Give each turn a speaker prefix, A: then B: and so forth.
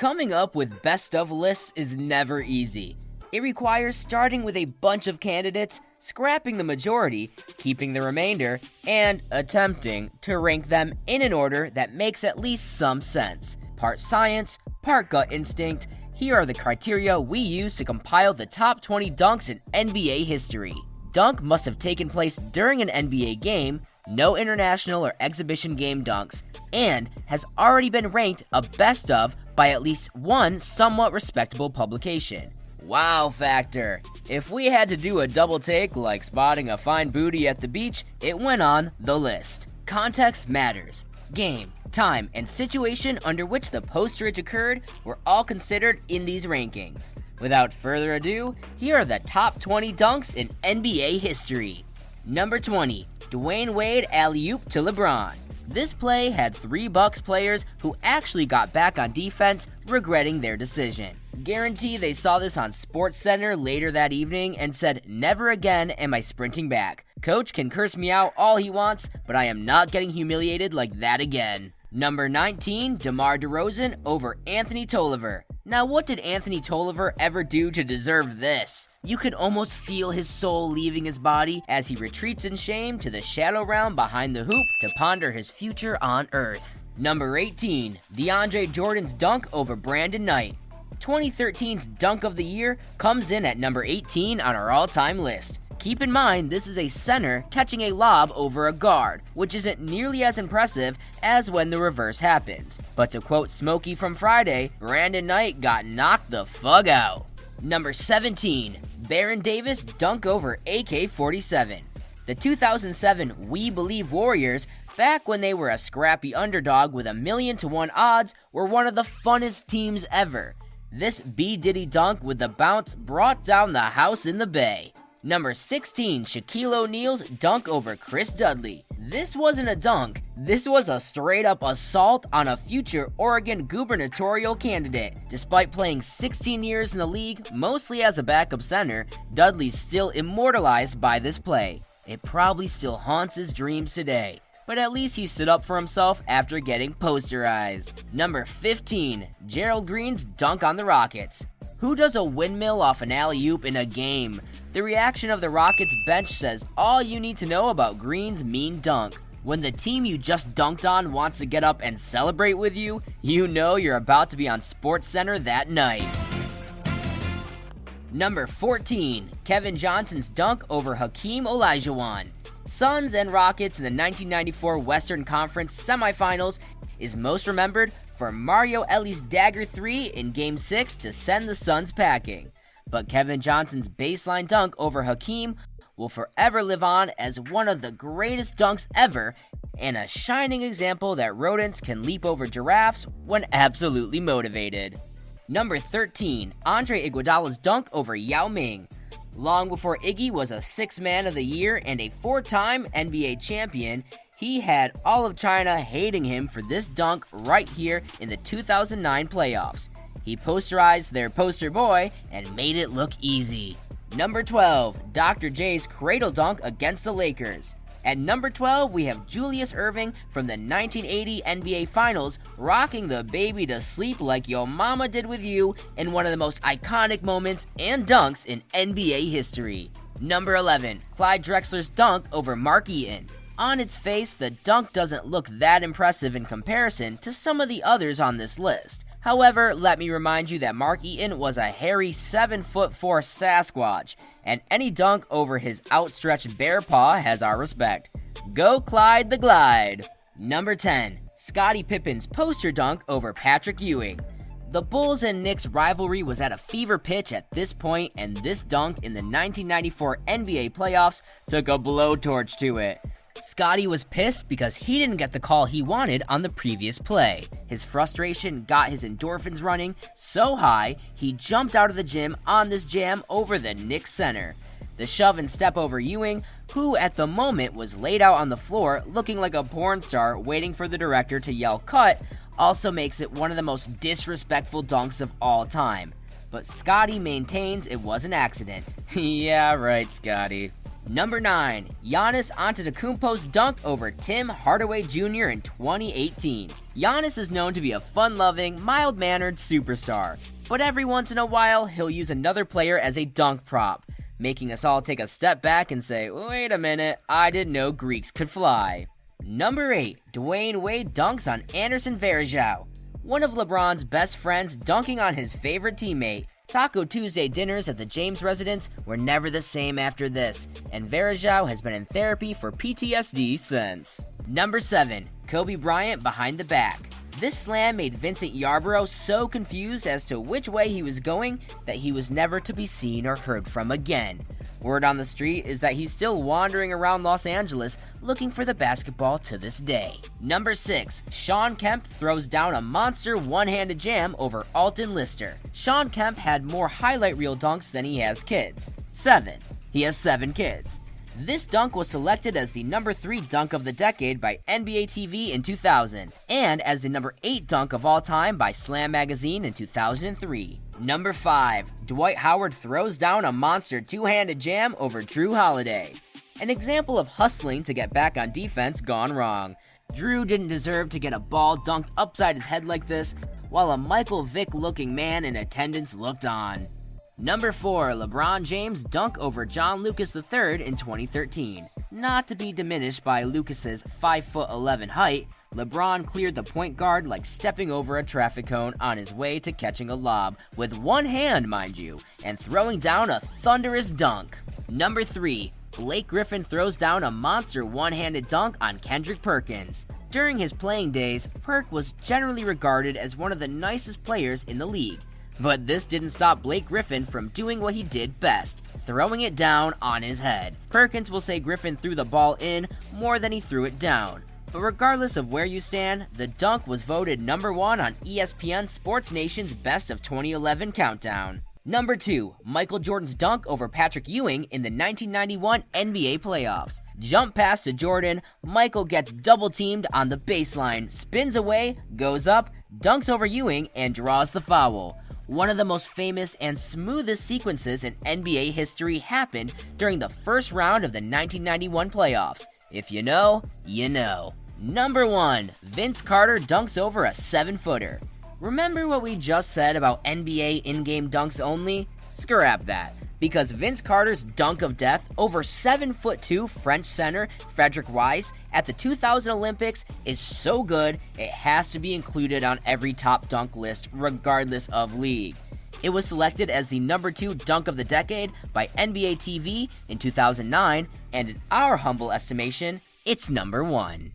A: Coming up with best of lists is never easy. It requires starting with a bunch of candidates, scrapping the majority, keeping the remainder, and attempting to rank them in an order that makes at least some sense. Part science, part gut instinct, here are the criteria we use to compile the top 20 dunks in NBA history. Dunk must have taken place during an NBA game, no international or exhibition game dunks, and has already been ranked a best of by at least one somewhat respectable publication. Wow factor. If we had to do a double take like spotting a fine booty at the beach, it went on the list. Context matters. Game, time, and situation under which the posterage occurred were all considered in these rankings. Without further ado, here are the top 20 dunks in NBA history. Number 20, Dwayne Wade alley-oop to LeBron. This play had 3 Bucks players who actually got back on defense, regretting their decision. Guarantee they saw this on SportsCenter later that evening and said, "Never again am I sprinting back. Coach can curse me out all he wants, but I am not getting humiliated like that again." Number 19, DeMar DeRozan over Anthony Tolliver. Now what did Anthony Tolliver ever do to deserve this? You could almost feel his soul leaving his body as he retreats in shame to the shadow realm behind the hoop to ponder his future on Earth. Number 18, DeAndre Jordan's dunk over Brandon Knight. 2013's Dunk of the Year comes in at number 18 on our all-time list. Keep in mind, this is a center catching a lob over a guard, which isn't nearly as impressive as when the reverse happens. But to quote Smokey from Friday, Brandon Knight got knocked the fuck out. Number 17, Baron Davis dunk over AK-47. The 2007 We Believe Warriors, back when they were a scrappy underdog with 1,000,000 to 1 odds, were one of the funnest teams ever. This B. Diddy dunk with the bounce brought down the house in the Bay. Number 16, Shaquille O'Neal's dunk over Chris Dudley. This wasn't a dunk, this was a straight-up assault on a future Oregon gubernatorial candidate. Despite playing 16 years in the league, mostly as a backup center, Dudley's still immortalized by this play. It probably still haunts his dreams today, but at least he stood up for himself after getting posterized. Number 15, Gerald Green's dunk on the Rockets. Who does a windmill off an alley-oop in a game? The reaction of the Rockets bench says all you need to know about Green's mean dunk. When the team you just dunked on wants to get up and celebrate with you, you know you're about to be on SportsCenter that night. Number 14, Kevin Johnson's dunk over Hakeem Olajuwon. Suns and Rockets in the 1994 Western Conference semifinals is most remembered for Mario Elie dagger 3 in Game 6 to send the Suns packing. But Kevin Johnson's baseline dunk over Hakeem will forever live on as one of the greatest dunks ever and a shining example that rodents can leap over giraffes when absolutely motivated. Number 13, Andre Iguodala's dunk over Yao Ming. Long before Iggy was a 6th Man of the Year and a 4-time NBA champion, he had all of China hating him for this dunk right here in the 2009 playoffs. He posterized their poster boy and made it look easy. Number 12, Dr. J's cradle dunk against the Lakers. At number 12, we have Julius Erving from the 1980 NBA Finals rocking the baby to sleep like your mama did with you in one of the most iconic moments and dunks in NBA history. Number 11, Clyde Drexler's dunk over Mark Eaton. On its face, the dunk doesn't look that impressive in comparison to some of the others on this list. However, let me remind you that Mark Eaton was a hairy 7'4" Sasquatch, and any dunk over his outstretched bear paw has our respect. Go Clyde the Glide! Number 10, Scottie Pippen's poster dunk over Patrick Ewing. The Bulls and Knicks rivalry was at a fever pitch at this point, and this dunk in the 1994 NBA playoffs took a blowtorch to it. Scottie was pissed because he didn't get the call he wanted on the previous play. His frustration got his endorphins running so high, he jumped out of the gym on this jam over the Knicks center. The shove and step over Ewing, who at the moment was laid out on the floor looking like a porn star waiting for the director to yell cut, also makes it one of the most disrespectful dunks of all time. But Scottie maintains it was an accident. Yeah, right, Scottie. Number 9. Giannis Antetokounmpo's dunk over Tim Hardaway Jr. in 2018. Giannis is known to be a fun-loving, mild-mannered superstar, but every once in a while, he'll use another player as a dunk prop, making us all take a step back and say, wait a minute, I didn't know Greeks could fly. Number 8. Dwayne Wade dunks on Anderson Varejao. One of LeBron's best friends dunking on his favorite teammate. Taco Tuesday dinners at the James residence were never the same after this, and Varejao has been in therapy for PTSD since. Number 7. Kobe Bryant behind the back. This slam made Vincent Yarbrough so confused as to which way he was going that he was never to be seen or heard from again. Word on the street is that he's still wandering around Los Angeles looking for the basketball to this day. Number 6. Shawn Kemp throws down a monster one-handed jam over Alton Lister. Shawn Kemp had more highlight reel dunks than he has kids. 7. He has 7 kids. This dunk was selected as the number 3 dunk of the decade by NBA TV in 2000, and as the number 8 dunk of all time by Slam Magazine in 2003. Number 5. Dwight Howard throws down a monster two-handed jam over Drew Holiday. An example of hustling to get back on defense gone wrong. Drew didn't deserve to get a ball dunked upside his head like this, while a Michael Vick-looking man in attendance looked on. Number 4. LeBron James dunk over John Lucas III in 2013. Not to be diminished by Lucas's 5'11" height, LeBron cleared the point guard like stepping over a traffic cone on his way to catching a lob, with one hand, mind you, and throwing down a thunderous dunk. Number 3. Blake Griffin throws down a monster one-handed dunk on Kendrick Perkins. During his playing days, Perk was generally regarded as one of the nicest players in the league. But this didn't stop Blake Griffin from doing what he did best, throwing it down on his head. Perkins will say Griffin threw the ball in more than he threw it down. But regardless of where you stand, the dunk was voted number 1 on ESPN Sports Nation's Best of 2011 countdown. Number 2. Michael Jordan's dunk over Patrick Ewing in the 1991 NBA playoffs. Jump pass to Jordan, Michael gets double-teamed on the baseline, spins away, goes up, dunks over Ewing, and draws the foul. One of the most famous and smoothest sequences in NBA history happened during the first round of the 1991 playoffs. If you know, you know. Number 1. Vince Carter dunks over a 7-footer. Remember what we just said about NBA in-game dunks only? Scrap that, because Vince Carter's dunk of death over 7'2" French center Frederick Weiss at the 2000 Olympics is so good it has to be included on every top dunk list regardless of league. It was selected as the number 2 dunk of the decade by NBA TV in 2009, and in our humble estimation, it's number 1.